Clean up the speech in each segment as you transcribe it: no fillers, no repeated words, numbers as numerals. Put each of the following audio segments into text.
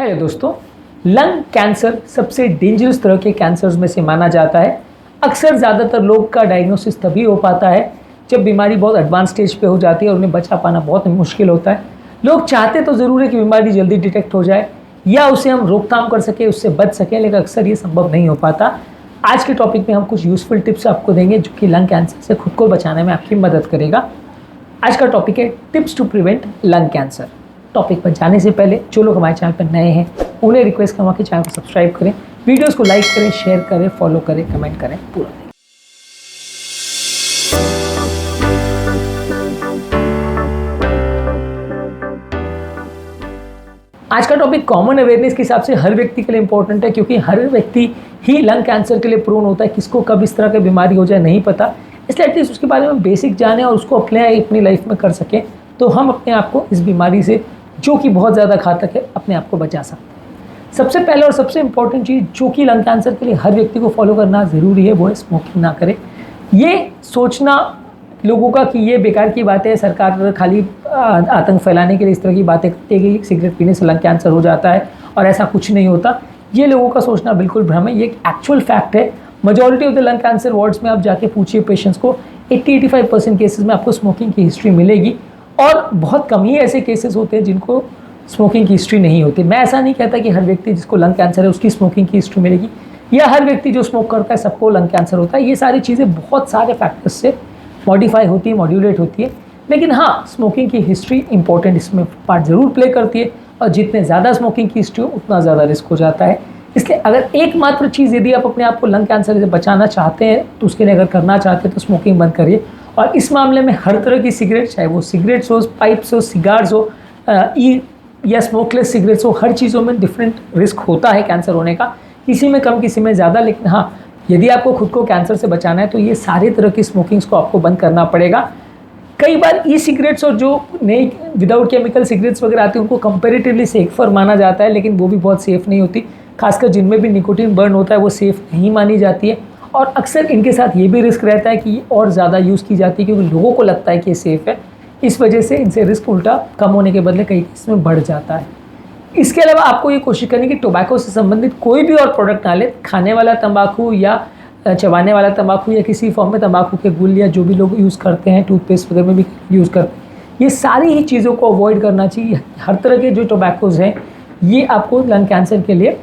Hello दोस्तों, lung cancer सबसे dangerous तरह के कैंसर्स में से माना जाता है। अक्सर ज़्यादातर लोग का डायग्नोसिस तभी हो पाता है जब बीमारी बहुत एडवांस स्टेज पे हो जाती है और उन्हें बचा पाना बहुत मुश्किल होता है। लोग चाहते तो ज़रूर है कि बीमारी जल्दी डिटेक्ट हो जाए या उसे हम रोकथाम कर सकें, उससे बच सकें, लेकिन अक्सर ये संभव नहीं हो पाता। आज के टॉपिक में हम कुछ यूज़फुल टिप्स आपको देंगे जो कि लंग कैंसर से खुद को बचाने में आपकी मदद करेगा। आज का टॉपिक है tips to prevent lung cancer. Topic पर जाने से पहले जो लोग हमारे चैनल पर नए हैं उन्हें रिक्वेस्ट करूँगा कि चैनल को सब्सक्राइब करें, वीडियोस को लाइक करें, शेयर करें, फॉलो करें, कमेंट करें, पूरा दें। आज का टॉपिक कॉमन अवेयरनेस के हिसाब से हर व्यक्ति के लिए इंपॉर्टेंट है, क्योंकि हर व्यक्ति ही लंग कैंसर के लिए प्रोन होता है। किसको कब इस तरह की बीमारी हो जाए नहीं पता, इसलिए एटलीस्ट उसके बारे में बेसिक जाने और उसको अपनी लाइफ में कर सकें तो हम अपने आप को इस बीमारी से, जो कि बहुत ज़्यादा घातक है, अपने आप को बचा सकते हैं। सबसे पहले और सबसे इंपॉर्टेंट चीज़ जो कि लंग कैंसर के लिए हर व्यक्ति को फॉलो करना ज़रूरी है वो है स्मोकिंग ना करें। ये सोचना लोगों का कि ये बेकार की बात है, सरकार खाली आतंक फैलाने के लिए इस तरह की बातें करती है कि सिगरेट पीने से लंग कैंसर हो जाता है और ऐसा कुछ नहीं होता, ये लोगों का सोचना बिल्कुल भ्रम है। ये एक एक्चुअल फैक्ट है। Majority of the lung cancer wards में आप जाके पूछिए पेशेंट्स को, 80-85% केसेस में आपको स्मोकिंग की हिस्ट्री मिलेगी और बहुत कम ही ऐसे केसेस होते हैं जिनको स्मोकिंग की हिस्ट्री नहीं होती। मैं ऐसा नहीं कहता कि हर व्यक्ति जिसको लंग कैंसर है उसकी स्मोकिंग की हिस्ट्री मिलेगी या हर व्यक्ति जो स्मोक करता है सबको लंग कैंसर होता है। ये सारी चीज़ें बहुत सारे फैक्टर्स से मॉडिफाई होती है, मॉड्यूलेट होती है, लेकिन हाँ, स्मोकिंग की हिस्ट्री इंपॉर्टेंट इसमें पार्ट ज़रूर प्ले करती है और जितने ज़्यादा स्मोकिंग की हिस्ट्री हो उतना ज़्यादा रिस्क हो जाता है। इसलिए अगर एकमात्र चीज़ यदि आप अपने आप को लंग कैंसर से बचाना चाहते हैं तो उसके लिए अगर करना चाहते हैं तो स्मोकिंग बंद करिए। और इस मामले में हर तरह की सिगरेट, चाहे वो सिगरेट्स हो, पाइप्स हो, सिगार्स हो, या स्मोकलेस सिगरेट्स हो, हर चीज़ों में डिफरेंट रिस्क होता है कैंसर होने का, किसी में कम किसी में ज़्यादा। लेकिन हाँ, यदि आपको खुद को कैंसर से बचाना है तो ये सारे तरह की स्मोकिंग्स को आपको बंद करना पड़ेगा। कई बार ई सिगरेट्स और जो नई विदाउट केमिकल सिगरेट्स वगैरह आती हैं उनको कंपेरेटिवली सेफर माना जाता है, लेकिन वो भी बहुत सेफ़ नहीं होती। खासकर जिनमें भी निकोटीन बर्न होता है वो सेफ़ नहीं मानी जाती है और अक्सर इनके साथ ये भी रिस्क रहता है कि ये और ज़्यादा यूज़ की जाती है क्योंकि लोगों को लगता है कि ये सेफ़ है। इस वजह से इनसे रिस्क उल्टा कम होने के बदले कई इसमें बढ़ जाता है। इसके अलावा आपको ये कोशिश करनी कि टोबैको से संबंधित कोई भी और प्रोडक्ट ना ले। खाने वाला तंबाकू या चबाने वाला तंबाकू या किसी फॉर्म में तंबाकू के गुल या जो भी लोग यूज़ करते हैं, टूथपेस्ट वगैरह में भी यूज़ करते हैं, ये सारी ही चीज़ों को अवॉइड करना चाहिए। हर तरह के जो टोबैकोज़ हैं ये आपको लंग कैंसर के लिए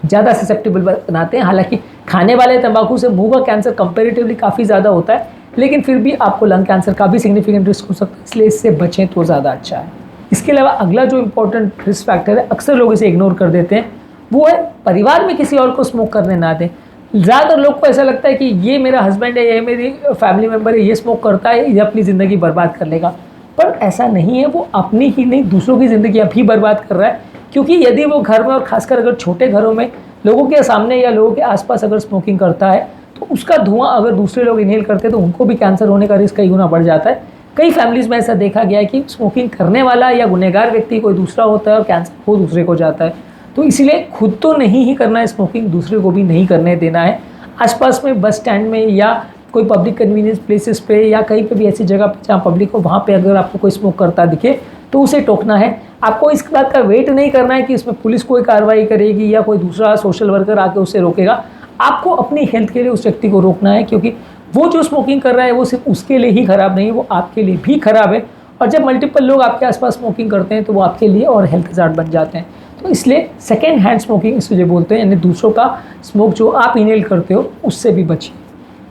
ज़्यादा ससेप्टेबल बनाते हैं। हालांकि खाने वाले तंबाकू से मुंह का कैंसर कंपैरेटिवली काफ़ी ज़्यादा होता है, लेकिन फिर भी आपको लंग कैंसर का भी सिग्निफिकेंट रिस्क हो सकता है, इसलिए इससे बचें तो ज़्यादा अच्छा है। इसके अलावा अगला जो इंपॉर्टेंट रिस्क फैक्टर है, अक्सर लोग इसे इग्नोर कर देते हैं, वो है परिवार में किसी और को स्मोक करने ना दें। ज़्यादातर लोग को ऐसा लगता है कि ये मेरा हस्बैंड है, ये मेरी फैमिली मेम्बर है, ये स्मोक करता है, ये अपनी ज़िंदगी बर्बाद कर लेगा, पर ऐसा नहीं है। वो अपनी ही नहीं दूसरों की ज़िंदगी अभी बर्बाद कर रहा है, क्योंकि यदि वो घर में और खासकर अगर छोटे घरों में लोगों के सामने या लोगों के आसपास अगर स्मोकिंग करता है तो उसका धुआं अगर दूसरे लोग इनहेल करते हैं तो उनको भी कैंसर होने का रिस्क कई गुना बढ़ जाता है। कई फैमिलीज़ में ऐसा देखा गया है कि स्मोकिंग करने वाला या गुनहगार व्यक्ति कोई दूसरा होता है और कैंसर वो दूसरे को जाता है। तो इसलिए खुद तो नहीं ही करना है स्मोकिंग, दूसरे को भी नहीं करने देना है। आसपास में बस स्टैंड में या कोई पब्लिक कन्वीनियंस प्लेसेस पे या कहीं पे भी ऐसी जगह पे जहाँ पब्लिक हो, वहाँ पे अगर आपको कोई स्मोक करता दिखे तो उसे टोकना है। आपको इस बात का वेट नहीं करना है कि इसमें पुलिस कोई कार्रवाई करेगी या कोई दूसरा सोशल वर्कर आके उसे रोकेगा। आपको अपनी हेल्थ के लिए उस व्यक्ति को रोकना है, क्योंकि वो जो स्मोकिंग कर रहा है वो सिर्फ उसके लिए ही ख़राब नहीं है, वो आपके लिए भी ख़राब है। और जब मल्टीपल लोग आपके आसपास स्मोकिंग करते हैं तो वो आपके लिए और हेल्थ हज़ार्ड बन जाते हैं। तो इसलिए सेकेंड हैंड स्मोकिंग इसको जो बोलते हैं, यानी दूसरों का स्मोक जो आप इनहेल करते हो उससे भी बचिए।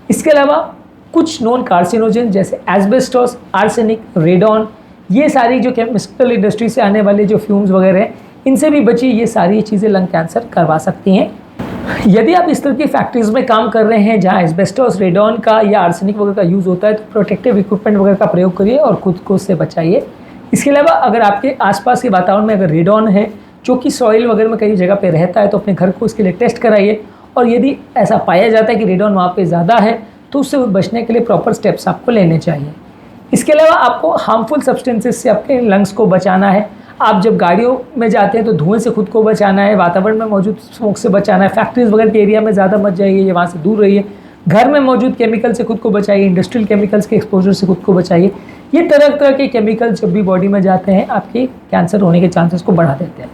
इसके अलावा कुछ नॉन कार्सिनोजन जैसे एस्बेस्टोस, आर्सेनिक, रेडॉन, ये सारी जो केमिकल इंडस्ट्री से आने वाले जो फ्यूम्स वगैरह हैं इनसे भी बचिए। ये सारी चीज़ें लंग कैंसर करवा सकती हैं। यदि आप इस तरह की फैक्ट्रीज़ में काम कर रहे हैं जहाँ एस्बेस्टोस, रेडॉन का या आर्सेनिक वगैरह का यूज़ होता है तो प्रोटेक्टिव इक्विपमेंट वगैरह का प्रयोग करिए और खुद को उससे बचाइए। इसके अलावा अगर आपके आसपास के वातावरण में अगर रेडॉन है जो कि सॉइल वगैरह में कई जगह पे रहता है तो अपने घर को इसके लिए टेस्ट कराइए, और यदि ऐसा पाया जाता है कि रेडॉन वहाँ पे ज़्यादा है तो उससे बचने के लिए प्रॉपर स्टेप्स आपको लेने चाहिए। इसके अलावा आपको हार्मफुल सब्सटेंसेस से आपके लंग्स को बचाना है। आप जब गाड़ियों में जाते हैं तो धुएं से खुद को बचाना है, वातावरण में मौजूद स्मोक से बचाना है, फैक्ट्रीज वगैरह के एरिया में ज़्यादा मत जाइए, वहाँ से दूर रहिए। घर में मौजूद केमिकल से खुद को बचाइए, इंडस्ट्रियल केमिकल्स के एक्सपोजर से खुद को बचाइए। ये तरह तरह के केमिकल जब भी बॉडी में जाते हैं आपके कैंसर होने के चांसेस को बढ़ा देते हैं।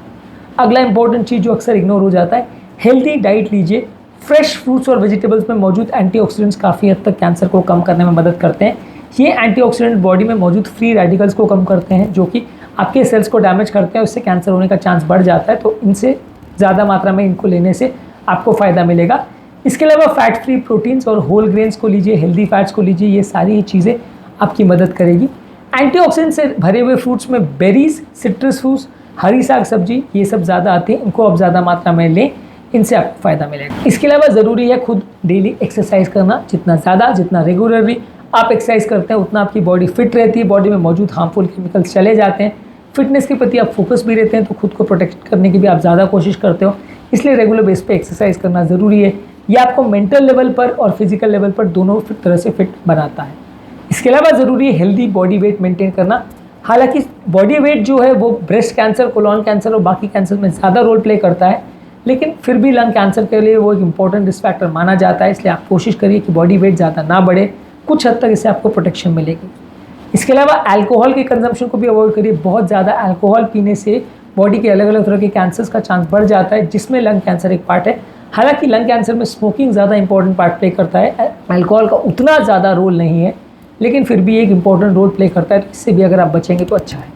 अगला इंपॉर्टेंट चीज़ जो अक्सर इग्नोर हो जाता है, हेल्दी डाइट लीजिए। फ्रेश फ्रूट्स और वेजिटेबल्स में मौजूद एंटीऑक्सीडेंट्स काफ़ी हद तक कैंसर को कम करने में मदद करते हैं। ये एंटीऑक्सीडेंट बॉडी में मौजूद फ्री रेडिकल्स को कम करते हैं, जो कि आपके सेल्स को डैमेज करते हैं, उससे कैंसर होने का चांस बढ़ जाता है। तो इनसे ज़्यादा मात्रा में इनको लेने से आपको फ़ायदा मिलेगा। इसके अलावा फैट फ्री प्रोटीन्स और होल ग्रेन्स को लीजिए, हेल्दी फैट्स को लीजिए, ये सारी ही चीज़ें आपकी मदद करेगी। एंटीऑक्सीडेंट से भरे हुए फ्रूट्स में बेरीज, सिट्रस फ्रूट्स, हरी साग सब्जी, ये सब ज़्यादा आती हैं, इनको आप ज़्यादा मात्रा में लें, इनसे आपको फ़ायदा मिलेगा। इसके अलावा ज़रूरी है खुद डेली एक्सरसाइज करना। जितना ज़्यादा, जितना रेगुलरली आप एक्सरसाइज करते हैं, उतना आपकी बॉडी फिट रहती है, बॉडी में मौजूद हार्मफुल केमिकल्स चले जाते हैं, फिटनेस के प्रति आप फोकस भी रहते हैं, तो खुद को प्रोटेक्ट करने की भी आप ज़्यादा कोशिश करते हो। इसलिए रेगुलर बेस पे एक्सरसाइज करना ज़रूरी है। यह आपको मेंटल लेवल पर और फिजिकल लेवल पर दोनों तरह से फिट बनाता है। इसके अलावा ज़रूरी है हेल्दी बॉडी वेट मेंटेन करना। हालांकि बॉडी वेट जो है वो ब्रेस्ट कैंसर, कोलोन कैंसर और बाकी कैंसर में ज़्यादा रोल प्ले करता है, लेकिन फिर भी लंग कैंसर के लिए वो एक इंपॉर्टेंट रिस्क फैक्टर माना जाता है। इसलिए आप कोशिश करिए कि बॉडी वेट ज़्यादा ना बढ़े, कुछ हद तक इससे आपको प्रोटेक्शन मिलेगी। इसके अलावा अल्कोहल के कंजम्पशन को भी अवॉइड करिए। बहुत ज़्यादा अल्कोहल पीने से बॉडी के अलग अलग तरह के कैंसर्स का चांस बढ़ जाता है, जिसमें लंग कैंसर एक पार्ट है। हालांकि लंग कैंसर में स्मोकिंग ज़्यादा इंपॉर्टेंट पार्ट प्ले करता है, अल्कोहल का उतना ज़्यादा रोल नहीं है, लेकिन फिर भी एक इंपॉर्टेंट रोल प्ले करता है। तो इससे भी अगर आप बचेंगे तो अच्छा है।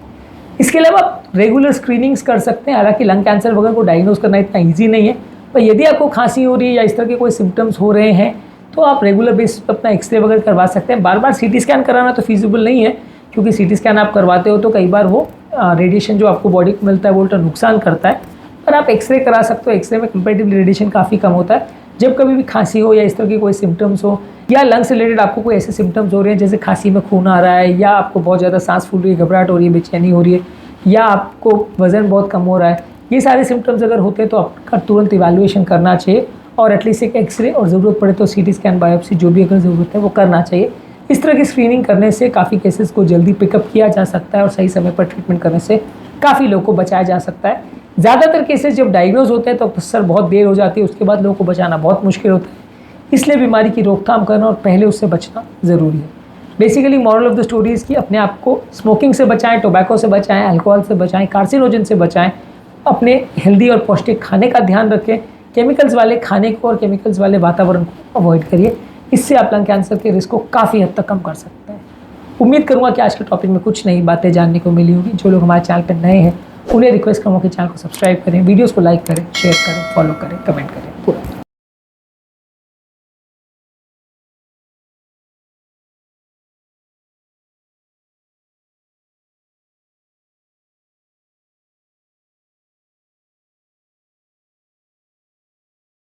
इसके अलावा रेगुलर स्क्रीनिंग्स कर सकते हैं। हालांकि लंग कैंसर वगैरह को डायग्नोज करना इतना ईजी नहीं है, पर यदि आपको खांसी हो रही है या इस तरह के कोई सिम्टम्स हो रहे हैं, तो आप रेगुलर बेसिस पर अपना एक्सरे वगैरह करवा सकते हैं। बार बार सीटी स्कैन कराना तो फिजिबल नहीं है, क्योंकि सीटी स्कैन आप करवाते हो तो कई बार वो रेडिएशन जो आपको बॉडी को मिलता है वो उल्टा नुकसान करता है। पर आप एक्सरे करा सकते हो। एक्सरे में कंपेरेटिवली रेडिएशन काफ़ी कम होता है। जब कभी भी खांसी हो या इस तरह की कोई सिम्टम्स हो, या लंग से रिलेटेड आपको कोई ऐसे सिम्टम्स हो रहे हैं जैसे खांसी में खून आ रहा है, या आपको बहुत ज़्यादा सांस फूल रही है, घबराहट हो रही है, बेचैनी हो रही है, या आपको वज़न बहुत कम हो रहा है, ये सारे सिम्टम्स अगर होते हैं तो आपका तुरंत इवैल्यूएशन करना चाहिए, और एटलीस्ट एक एक्सरे और ज़रूरत पड़े तो सीटी स्कैन, बायोप्सी, जो भी अगर ज़रूरत है वो करना चाहिए। इस तरह की स्क्रीनिंग करने से काफ़ी केसेस को जल्दी पिकअप किया जा सकता है और सही समय पर ट्रीटमेंट करने से काफ़ी लोगों को बचाया जा सकता है। ज़्यादातर केसेस जब डायग्नोज होते हैं तो अक्सर बहुत देर हो जाती है, उसके बाद लोगों को बचाना बहुत मुश्किल होता है। इसलिए बीमारी की रोकथाम करना और पहले उससे बचना ज़रूरी है। Basically moral of the story is कि अपने आप को स्मोकिंग से बचाएं, टोबैको से बचाएं, अल्कोहल से बचाएं, कार्सिनोजन से बचाएं, अपने हेल्दी और पौष्टिक खाने का ध्यान रखें, केमिकल्स वाले खाने को और केमिकल्स वाले वातावरण को अवॉइड करिए। इससे आप लंग कैंसर के रिस्क को काफ़ी हद तक कम कर सकते हैं। उम्मीद करूँगा कि आज के टॉपिक में कुछ नई बातें जानने को मिली होगी। जो लोग हमारे चैनल पर नए हैं उन्हें रिक्वेस्ट करूँगा कि चैनल को सब्सक्राइब करें, वीडियोज़ को लाइक करें, शेयर करें, फॉलो करें, कमेंट करें पूरा।